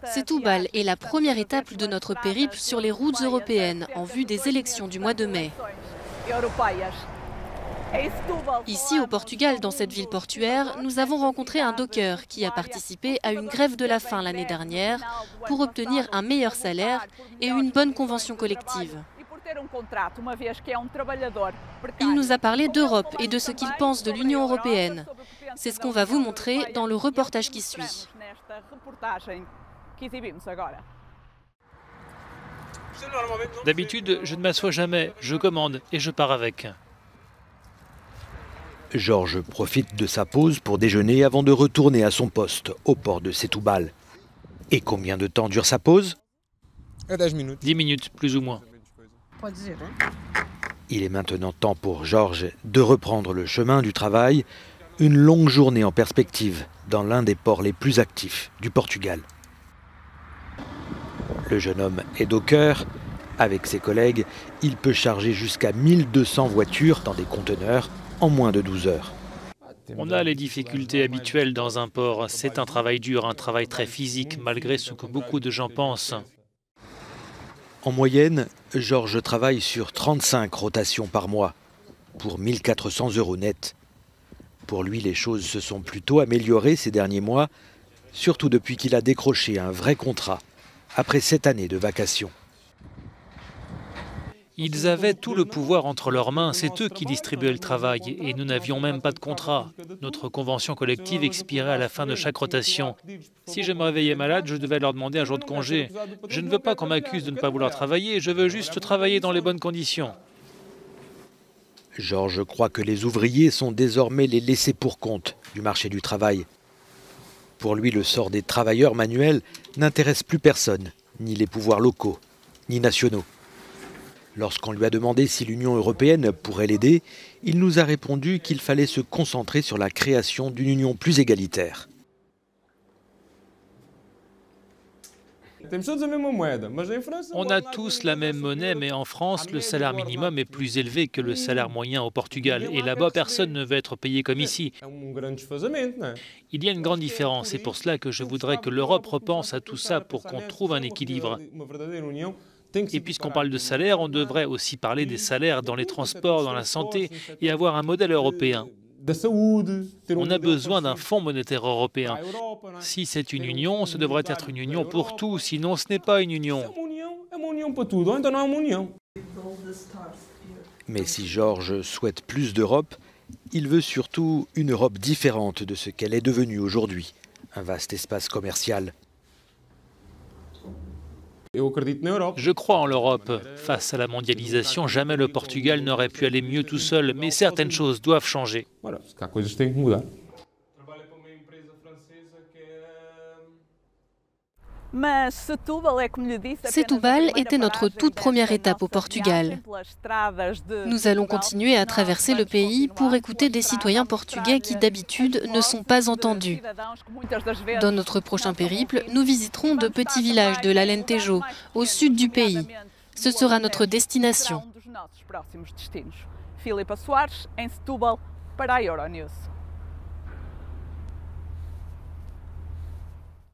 Setúbal est la première étape de notre périple sur les routes européennes en vue des élections du mois de mai. Ici, au Portugal, dans cette ville portuaire, nous avons rencontré un docker qui a participé à une grève de la faim l'année dernière pour obtenir un meilleur salaire et une bonne convention collective. Il nous a parlé d'Europe et de ce qu'il pense de l'Union européenne. C'est ce qu'on va vous montrer dans le reportage qui suit. D'habitude, je ne m'assois jamais, je commande et je pars avec. Georges profite de sa pause pour déjeuner avant de retourner à son poste au port de Setúbal. Et combien de temps dure sa pause? 10 minutes, plus ou moins. Il est maintenant temps pour Georges de reprendre le chemin du travail, une longue journée en perspective dans l'un des ports les plus actifs du Portugal. Le jeune homme est docker. Avec ses collègues, il peut charger jusqu'à 1200 voitures dans des conteneurs en moins de 12 heures. On a les difficultés habituelles dans un port. C'est un travail dur, un travail très physique, malgré ce que beaucoup de gens pensent. En moyenne, Georges travaille sur 35 rotations par mois, pour 1400 € net. Pour lui, les choses se sont plutôt améliorées ces derniers mois, surtout depuis qu'il a décroché un vrai contrat, après 7 années de vacations. Ils avaient tout le pouvoir entre leurs mains, c'est eux qui distribuaient le travail, et nous n'avions même pas de contrat. Notre convention collective expirait à la fin de chaque rotation. Si je me réveillais malade, je devais leur demander un jour de congé. Je ne veux pas qu'on m'accuse de ne pas vouloir travailler, je veux juste travailler dans les bonnes conditions. Georges croit que les ouvriers sont désormais les laissés pour compte du marché du travail. Pour lui, le sort des travailleurs manuels n'intéresse plus personne, ni les pouvoirs locaux, ni nationaux. Lorsqu'on lui a demandé si l'Union européenne pourrait l'aider, il nous a répondu qu'il fallait se concentrer sur la création d'une union plus égalitaire. On a tous la même monnaie, mais en France, le salaire minimum est plus élevé que le salaire moyen au Portugal. Et là-bas, personne ne veut être payé comme ici. Il y a une grande différence. C'est pour cela que je voudrais que l'Europe repense à tout ça pour qu'on trouve un équilibre. Et puisqu'on parle de salaire, on devrait aussi parler des salaires dans les transports, dans la santé, et avoir un modèle européen. On a besoin d'un fonds monétaire européen. Si c'est une union, ce devrait être une union pour tout, sinon ce n'est pas une union. Mais si Georges souhaite plus d'Europe, il veut surtout une Europe différente de ce qu'elle est devenue aujourd'hui, un vaste espace commercial. Je crois en l'Europe. Face à la mondialisation, jamais le Portugal n'aurait pu aller mieux tout seul, mais certaines choses doivent changer. Setúbal était notre toute première étape au Portugal. Nous allons continuer à traverser le pays pour écouter des citoyens portugais qui d'habitude ne sont pas entendus. Dans notre prochain périple, nous visiterons de petits villages de l'Alentejo, au sud du pays. Ce sera notre destination. Filipa Soares, em Setúbal, para a Euronews.